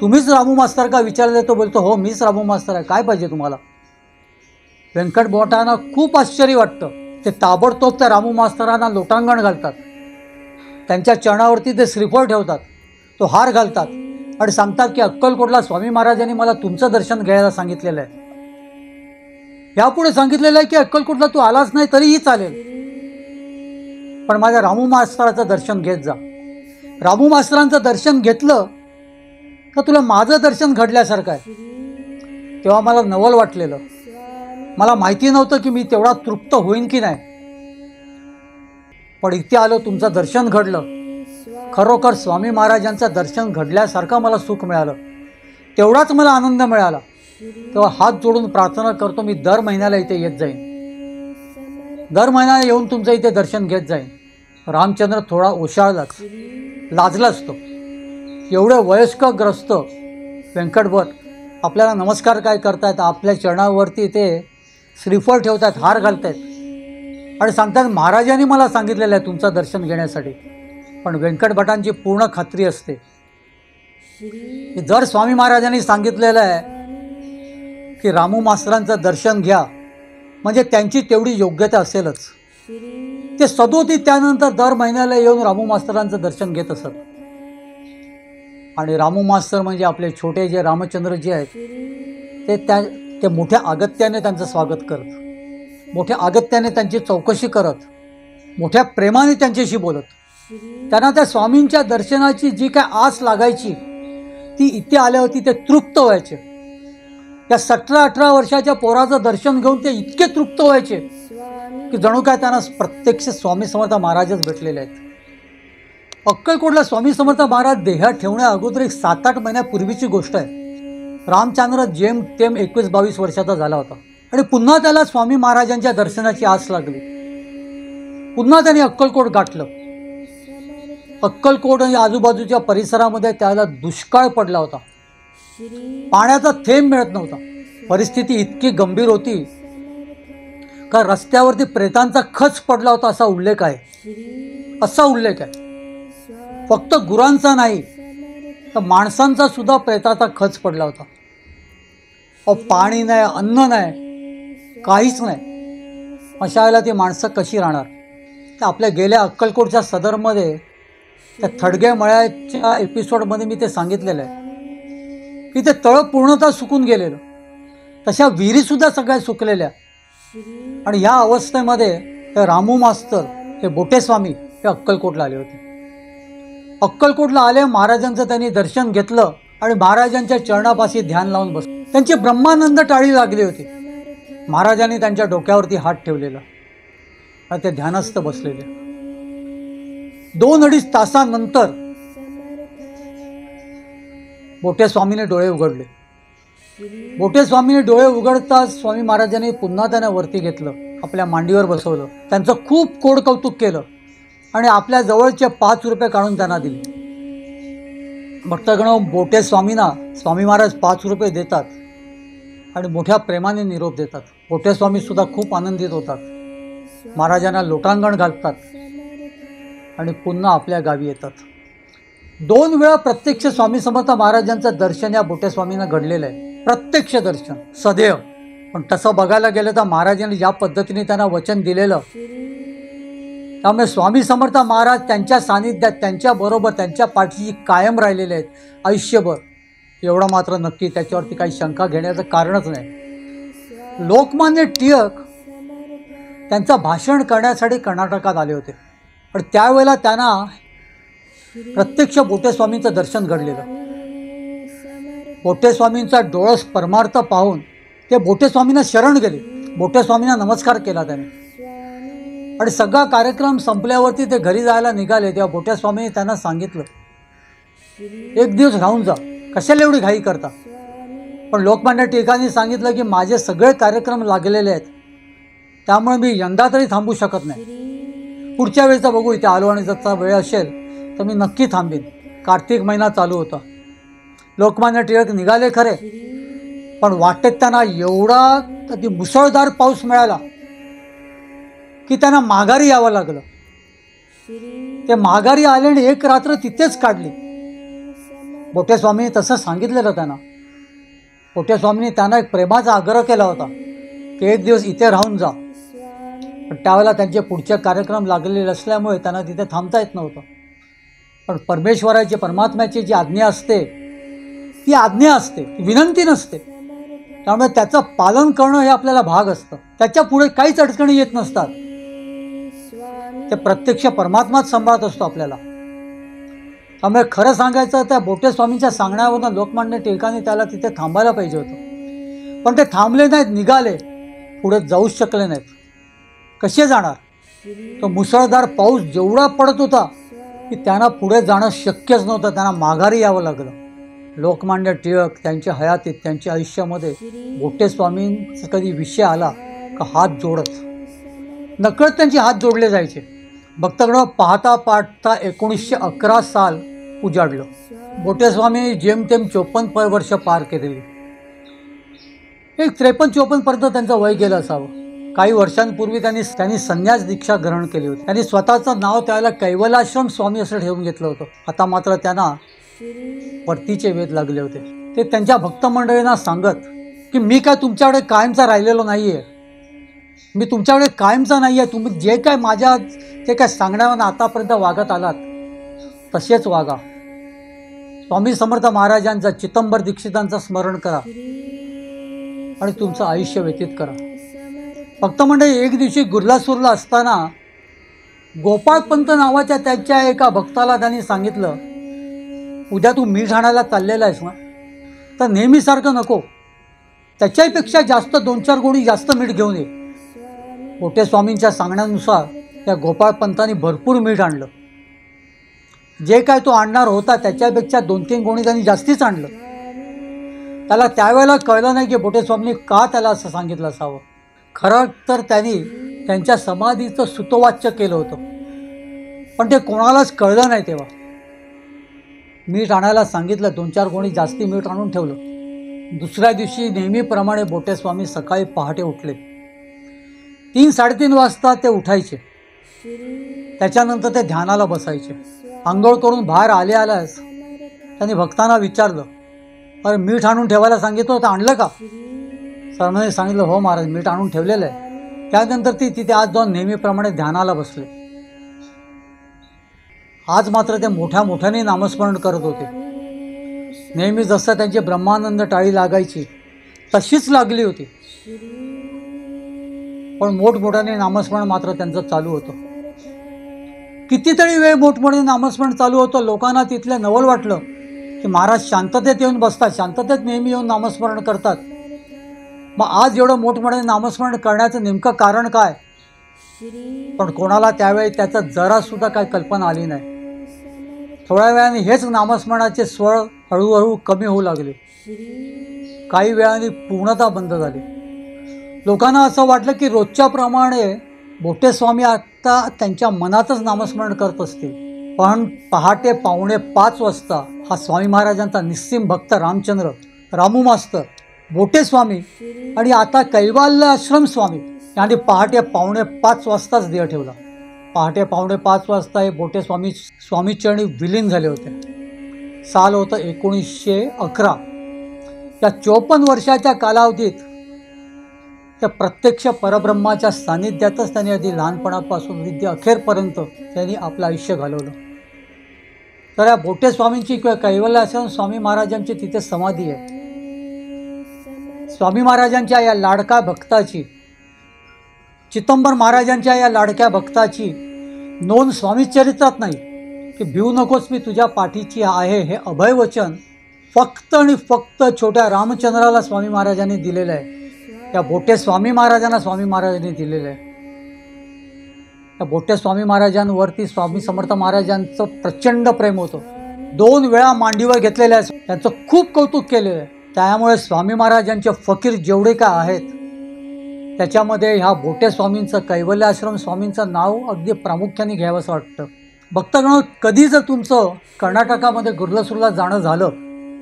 तुम्हीच रामू मास्तर का विचारले, तो बोलतो हो मीच रामू मास्तर आहे, काय पाहिजे तुम्हाला. व्यंकट भटांना खूप आश्चर्य वाटतं. ते ताबडतोब त्या रामू मास्तरांना लोटांगण घालतात. त्यांच्या चरणावरती ते श्रीफळ ठेवतात, तो हार घालतात आणि सांगतात की अक्कलकोटला स्वामी महाराजांनी मला तुमचं दर्शन घ्यायला सांगितलेलं आहे. यापुढे सांगितलेलं आहे की अक्कलकोटला तू आलाच नाही तरीही चालेल, पण माझ्या रामू मास्तराचं दर्शन घेत जा. रामू मास्तरांचं दर्शन घेतलं का तुला माझं दर्शन घडल्यासारखं आहे. तेव्हा मला नवल वाटलेलं. मला माहिती नव्हतं की मी तेवढा तृप्त होईन की नाही, पण इथे आलो, तुमचं दर्शन घडलं. खरोखर स्वामी महाराजांचं दर्शन घडल्यासारखं मला सुख मिळालं. तेवढाच मला आनंद मिळाला. तेव्हा हात जोडून प्रार्थना करतो, मी दर महिन्याला इथे येत जाईन, दर महिन्याला येऊन तुमचं इथे दर्शन घेत जाईन. रामचंद्र थोडा ओशाळलाच, लाजलाच तो. एवढे वयस्क ग्रस्त व्यंकट भट आपल्याला नमस्कार काय करतायत, आपल्या चरणावरती ते श्रीफळ ठेवतात, हार घालतायत आणि सांगतात महाराजांनी मला सांगितलेलं आहे तुमचं दर्शन घेण्यासाठी. पण व्यंकट भटांची पूर्ण खात्री असते की जर स्वामी महाराजांनी सांगितलेलं आहे की रामू मास्तरांचं दर्शन घ्या म्हणजे त्यांची तेवढी योग्यता असेलच. ते सदोदित त्यानंतर दर महिन्याला येऊन रामू मास्तरांचं दर्शन घेत असत. आणि रामू मास्तर म्हणजे आपले छोटे जे रामचंद्रजी आहेत ते मोठ्या अगत्याने त्यांचं स्वागत करत, मोठ्या अगत्याने त्यांची चौकशी करत, मोठ्या प्रेमाने त्यांच्याशी बोलत. त्यांना त्या स्वामींच्या दर्शनाची जी काय आस लागायची ती इथे आल्यावरती ते तृप्त व्हायचे. त्या 17-18 वर्षाच्या पोराचं दर्शन घेऊन ते इतके तृप्त व्हायचे की जणू काय त्यांना प्रत्यक्ष स्वामी समर्थ महाराजच भेटलेले आहेत. अक्कलकोटला स्वामी समर्थ महाराज देहात ठेवण्या अगोदर एक 7-8 महिन्यापूर्वीची गोष्ट आहे. रामचंद्र जेमतेम 21-22 वर्षाचा झाला होता आणि पुन्हा त्याला स्वामी महाराजांच्या दर्शनाची आस लागली. पुन्हा त्याने अक्कलकोट गाठलं. अक्कलकोट आणि आजूबाजूच्या परिसरामध्ये त्याला दुष्काळ पडला होता. पाण्याचा थेंब मिळत नव्हता. परिस्थिती इतकी गंभीर होती का रस्त्यावरती प्रेतांचा खच पडला होता असा उल्लेख आहे. फक्त गुरांचा नाही तर माणसांचा सुद्धा प्रेताचा खच पडला होता. पाणी नाही, अन्न नाही, काहीच नाही. अशा वेळेला ती माणसं कशी राहणार. तर आपल्या गेल्या अक्कलकोटच्या सदरमध्ये त्या थडगे मळ्याच्या एपिसोडमध्ये मी ते सांगितलेलं आहे की ते तळं पूर्णतः सुकून गेलेलं. तशा विहिरीसुद्धा सगळ्या सुकलेल्या. आणि ह्या अवस्थेमध्ये ते रामू मास्तर हे बोटेस्वामी हे अक्कलकोटला आले होते. अक्कलकोटला आले, महाराजांचं त्यांनी दर्शन घेतलं आणि महाराजांच्या चरणापाशी ध्यान लावून बसले. त्यांची ब्रह्मानंद टाळी लागली होती. महाराजांनी त्यांच्या डोक्यावरती हात ठेवलेला आणि ते ध्यानस्थ बसलेले. 2-2.5 तासानंतर बोटेस्वामीने डोळे उघडले. बोटेस्वामीने डोळे उघडताच स्वामी महाराजांनी पुन्हा त्यांना वरती घेतलं, आपल्या मांडीवर बसवलं, त्यांचं खूप कोड कौतुक केलं आणि आपल्या जवळचे 5 रुपये काढून त्यांना दिले. भक्तगण बोटेस्वामींना स्वामी महाराज 5 रुपये देतात आणि मोठ्या प्रेमाने निरोप देतात. बोटेस्वामीसुद्धा खूप आनंदित होतात. महाराजांना लोटांगण घालतात आणि पुन्हा आपल्या गावी येतात. 2 वेळा प्रत्यक्ष स्वामी समर्थ महाराजांचं दर्शन या बोटेस्वामींना घडलेलं आहे. प्रत्यक्ष दर्शन सदैव. पण तसं बघायला गेलं तर महाराजांनी ज्या पद्धतीने त्यांना वचन दिलेलं, त्यामुळे स्वामी समर्थ महाराज त्यांच्या सानिध्यात, त्यांच्याबरोबर, त्यांच्या पाठीशी कायम राहिलेले आहेत आयुष्यभर. एवढं मात्र नक्की, त्याच्यावरती काही शंका घेण्याचं कारणच नाही. लोकमान्य टिळक त्यांचं भाषण करण्यासाठी कर्नाटकात आले होते. पण त्यावेळेला त्यांना प्रत्यक्ष बोटेस्वामींचं दर्शन घडलेलं. बोटेस्वामींचा डोळस परमार्थ पाहून ते बोटेस्वामींना शरण गेले. बोटेस्वामींना नमस्कार केला त्याने आणि सगळा कार्यक्रम संपल्यावरती ते घरी जायला निघाले. तेव्हा बोटेस्वामींनी त्यांना सांगितलं, 1 दिवस राहून जा, कशाला एवढी घाई करता. पण लोकमान्य टिळकांनी सांगितलं की माझे सगळे कार्यक्रम लागलेले आहेत, त्यामुळे मी यंदा तरी थांबू शकत नाही. पुढच्या वेळेचा बघू, इथे आलो आणि जर वेळ असेल तर मी नक्की थांबेन. कार्तिक महिना चालू होता. लोकमान्य टिळक निघाले खरे, पण वाटेत त्यांना एवढा ती मुसळधार पाऊस मिळाला की त्यांना माघारी यावं लागलं. ते माघारी आले आणि 1 रात्र तिथेच काढली. बोटेस्वामींनी तसं सांगितलेलं त्यांना. बोटेस्वामींनी त्यांना एक प्रेमाचा आग्रह केला होता की 1 दिवस इथे राहून जा. पण त्यावेळेला त्यांचे पुढचे कार्यक्रम लागलेले असल्यामुळे त्यांना तिथे थांबता येत नव्हतं. पण परमेश्वराची, परमात्म्याची जी आज्ञा असते ती आज्ञा असते, विनंती नसते. त्यामुळे त्याचं पालन करणं हे आपल्याला भाग असतं. त्याच्या पुढे काहीच अडचणी येत नसतात. ते प्रत्यक्ष परमात्माच सांभाळत असतो आपल्याला. त्यामुळे खरं सांगायचं त्या बोटेस्वामींच्या सांगण्यावरून लोकमान्य टिळकांनी त्याला तिथे थांबायला पाहिजे होतं. पण ते थांबले नाहीत, निघाले, पुढे जाऊच शकले नाहीत. कसे जाणार. तो मुसळधार पाऊस जेवढा पडत होता की त्यांना पुढे जाणं शक्यच नव्हतं. त्यांना माघारी यावं लागलं. लोकमान्य टिळक त्यांच्या हयातीत, त्यांच्या आयुष्यामध्ये बोटेस्वामींचा कधी विषय आला का हात जोडत, नकळत त्यांचे हात जोडले जायचे. भक्तगण पाहता 1911 साल उजाडलं. बोटेस्वामी जेमतेम 54 वर्ष पार केलेली. एक 53-54 पर्यंत त्यांचं वय गेलं असावं. काही वर्षांपूर्वी त्यांनी संन्यास दीक्षा ग्रहण केली होती. त्यांनी स्वतःचं नाव त्यावेळेला कैवलाश्रम स्वामी असं ठेवून घेतलं होतं. आता मात्र त्यांना परतीचे वेध लागले होते. ते त्यांच्या भक्त मंडळींना सांगत की मी काय तुमच्याकडे कायमचा राहिलेलो नाही आहे, मी तुमच्याकडे कायमचा नाही आहे, तुम्ही जे काय माझ्या जे काय सांगण्यावर आतापर्यंत वागत आलात तसेच वागा. स्वामी समर्थ महाराजांचा चिदंबर दीक्षितांचं स्मरण करा आणि तुमचं आयुष्य व्यतीत करा. भक्त मंडळी, एक दिवशी गुर्लासूरला असताना गोपाळपंत नावाच्या त्याच्या एका भक्ताला त्यांनी सांगितलं, उद्या तू मीठ आणायला चाललेला आहेस ना, तर नेहमीसारखं नको, त्याच्यापेक्षा जास्त 2-4 गोणी जास्त मीठ घेऊन ये. बोटेस्वामींच्या सांगण्यानुसार त्या गोपाळपंतांनी भरपूर मीठ आणलं. जे काय तो आणणार होता त्याच्यापेक्षा 2-3 गोणी त्यांनी जास्तीच आणलं. त्याला त्यावेळेला कळलं नाही की बोटेस्वामींनी का त्याला असं सांगितलं असावं. खरं तर त्यांनी त्यांच्या समाधीचं सुतोवाच्य केलं होतं, पण ते कोणालाच कळलं नाही. तेव्हा मीठ आणायला सांगितलं, 2-4 गोणी जास्ती मीठ आणून ठेवलं. दुसऱ्या दिवशी नेहमीप्रमाणे बोटेस्वामी सकाळी पहाटे उठले. 3-3:30 वाजता ते उठायचे. त्याच्यानंतर ते ध्यानाला बसायचे. आंघोळ करून बाहेर आल्यास त्यांनी भक्तांना विचारलं, अरे मीठ आणून ठेवायला सांगितलं होतं, आणलं का? सरने सांगितलं, हो महाराज, मीठ आणून ठेवलेलं आहे. त्यानंतर ती तिथे आज जाऊन नेहमीप्रमाणे ध्यानाला बसले. आज मात्र ते मोठ्याने नामस्मरण करत होते. नेहमी जसं त्यांची ब्रह्मानंद टाळी लागायची तशीच लागली होती, पण मोठमोठ्याने नामस्मरण मात्र त्यांचं चालू होतं. कितीतरी वेळ मोठमोठे नामस्मरण चालू होतं. लोकांना तिथले नवल वाटलं की महाराज शांततेत येऊन बसतात, शांततेत नेहमी येऊन नामस्मरण करतात. मग आज एवढं मोठमोठे नामस्मरण करण्याचं नेमकं कारण काय? पण कोणाला त्यावेळी त्याचं जरासुद्धा काय कल्पना आली नाही. थोड्या वेळाने हेच नामस्मरणाचे स्वर हळूहळू कमी होऊ लागले. काही वेळाने पूर्णतः बंद झाले. लोकांना असं वाटलं की रोजच्या प्रमाणे बोटेस्वामी आता त्यांच्या मनातच नामस्मरण करत असतील. पण पहाटे 4:45 वाजता हा स्वामी महाराजांचा निस्सीम भक्त रामचंद्र, रामू मास्तर, बोटेस्वामी आणि आता कैवल्य आश्रम स्वामी यांनी पहाटे 4:45 वाजताच देह ठेवला. पहाटे 4:45 वाजता हे बोटेस्वामी स्वामीचरणी विलीन झाले होते. साल होतं 1911. या 54 वर्षाच्या कालावधीत त्या प्रत्यक्ष परब्रह्माच्या सानिध्यातच त्यांनी आधी लहानपणापासून विद्या अखेरपर्यंत त्यांनी आपलं आयुष्य घालवलं. तर या बोटेस्वामींची किंवा कैवल्य आश्रम स्वामी महाराजांची तिथे समाधी आहे. स्वामी महाराजांच्या या लाडक्या भक्ताची, चिदंबर महाराजांच्या या लाडक्या भक्ताची नोंद स्वामी चरित्रात नाही की भिवू नकोस मी तुझ्या पाठीची आहे हे अभयवचन फक्त आणि फक्त छोट्या रामचंद्राला स्वामी महाराजांनी दिलेलं आहे. या बोटेस्वामी महाराजांना स्वामी महाराजांनी दिलेलं आहे. या बोटेस्वामी महाराजांवरती स्वामी समर्थ महाराजांचं प्रचंड प्रेम होतं. 2 वेळा मांडीवर घेतलेलं आहे, त्यांचं खूप कौतुक केलेलं आहे. त्यामुळे स्वामी महाराजांचे फकीर जेवढे काय आहेत त्याच्यामध्ये ह्या बोटेस्वामींचं, कैवल्य आश्रम स्वामींचं नाव अगदी प्रामुख्याने घ्यावंसं वाटतं. भक्तगण, कधी जर तुमचं कर्नाटकामध्ये गुर्लासूरला जाणं झालं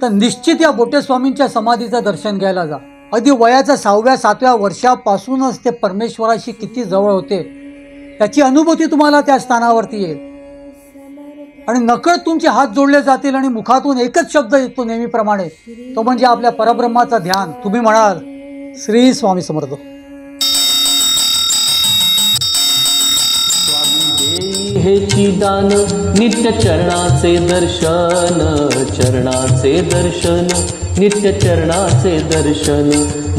तर निश्चित या बोटेस्वामींच्या समाधीचं दर्शन घ्यायला जा. अगदी वयाच्या 6व्या-7व्या वर्षापासूनच ते परमेश्वराशी किती जवळ होते त्याची अनुभूती तुम्हाला त्या स्थानावरती येईल. आणि नकळत तुमचे हात जोडले जातील आणि मुखातून एकच शब्द येतो नेहमीप्रमाणे, तो म्हणजे आपल्या परब्रह्माचं ध्यान. तुम्ही म्हणाल, श्री स्वामी समर्थ. हेची दान नित्य चरणाचे दर्शन, चरणाचे दर्शन, नित्य चरणाचे दर्शन.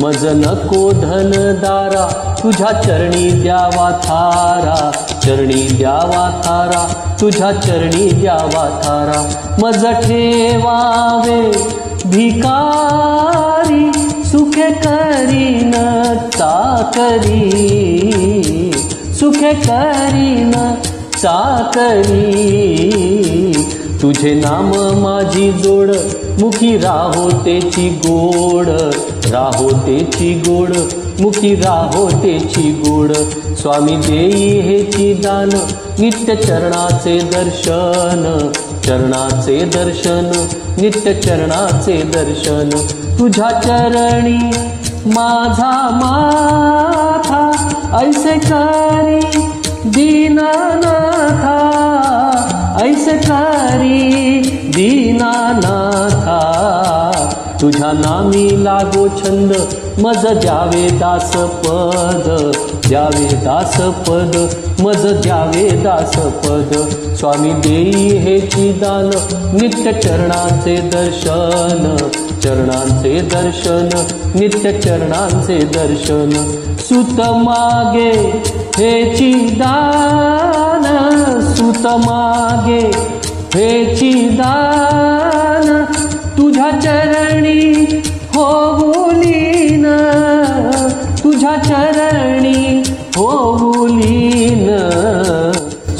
मज नको धनदारा तुझ्या चरणी द्यावा थारा, चरणी द्यावा थारा, तुझ्या चरणी द्यावा थारा. मज ठेवावे भिकारी सुखे करीन चाकरी, सुखे करीन चाकरी. तुझे नाम माझी जोड मुखी राहो तेची गोड, राहो तेची गोड, मुखी राहो तेची गोड. स्वामी देई हेची दान नित्य चरणाचे दर्शन, चरणाचे दर्शन नित्य चरणाचे दर्शन तुझ्या चरणी माझा माथा ऐसे करी दीनानाथा ऐसे करी दीनानाथा तुझ्या नामी लागो छंद मज द्यावे दास पद द्यावे दास पद मज द्यावे दास पद स्वामी देई हेची दान नित्य चरणांचे दर्शन चरणांचे दर्शन नित्य चरणांचे दर्शन सुत मागे हेची दान सुत मागे हेची दान तुझ्या चरणी होऊलीन तुझ्या चरणी होऊलीन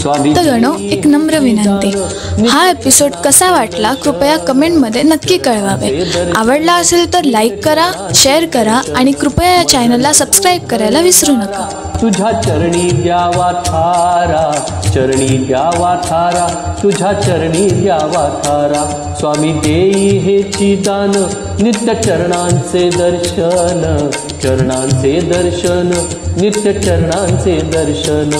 स्वामी। तर गणो, एक नम्र विनंती, हा एपिसोड कसा वाटला कृपया कमेंटमध्ये नक्की कळवावे। आवडला असेल तर लाईक करा, शेअर करा आणि कृपया या चॅनलला सबस्क्राईब करायला विसरू नका। तुझ्या चरणी द्यावा थारा चरणी द्यावा थारा तुझ्या चरणी द्यावा थारा स्वामी देई हेची दान नित्य चरणांचे दर्शन चरणांचे दर्शन नित्य चरणांचे दर्शन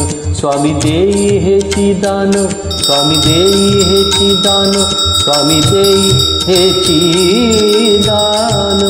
स्वामी देई हेची दान स्वामी देई हेची दान स्वामी देई हेची दान।